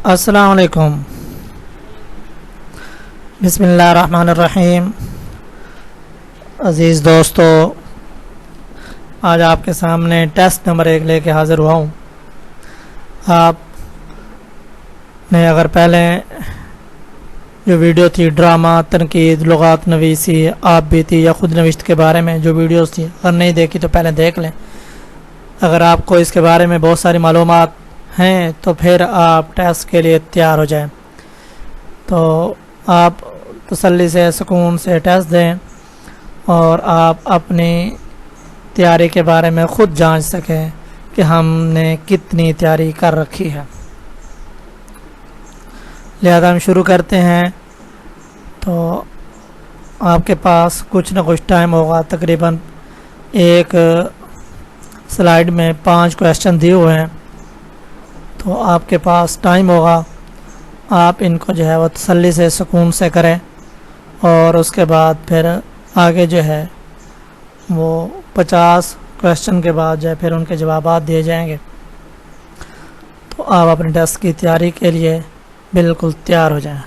अस्सलाम वालेकुम। बिस्मिल्लाहिर्रहमानिर्रहीम। अज़ीज़ दोस्तों, आज आपके सामने टेस्ट नंबर 1 लेके हाज़िर हुआ हूँ। आपने अगर पहले जो वीडियो थी ड्रामा, तनकीद, लुगात नवीसी, आप बीती या खुद नविश्त के बारे में जो वीडियोस थी, अगर नहीं देखी तो पहले देख लें। अगर आपको इसके बारे में बहुत सारी मालूमात हैं तो फिर आप टेस्ट के लिए तैयार हो जाएं। तो आप तसल्ली से सुकून से टेस्ट दें और आप अपनी तैयारी के बारे में ख़ुद जांच सकें कि हमने कितनी तैयारी कर रखी है। लिहाजा हम शुरू करते हैं। तो आपके पास कुछ ना कुछ टाइम होगा, तकरीबन एक स्लाइड में 5 क्वेश्चन दिए हुए हैं, तो आपके पास टाइम होगा। आप इनको जो है वो तसल्ली से सुकून से करें और उसके बाद फिर आगे जो है वो 50 क्वेश्चन के बाद जो है फिर उनके जवाब दिए जाएंगे। तो आप अपने टेस्ट की तैयारी के लिए बिल्कुल तैयार हो जाएं।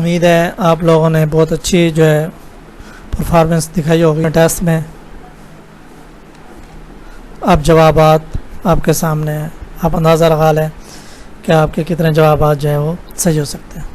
उम्मीद है आप लोगों ने बहुत अच्छी जो है परफॉर्मेंस दिखाई होगी टेस्ट में। अब जवाबात आपके सामने हैं, आप अंदाज़ा लगा लें कि आपके कितने जवाबात जो है वो सही हो सकते हैं।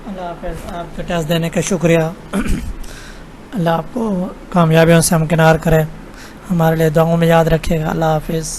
अल्लाह हाफ़िज़। आपके टेस्ट देने का शुक्रिया। अल्लाह आपको कामयाबियों से हमकिनार करे। हमारे लिए दुआओं में याद रखिएगा। अल्लाह हाफ़िज़।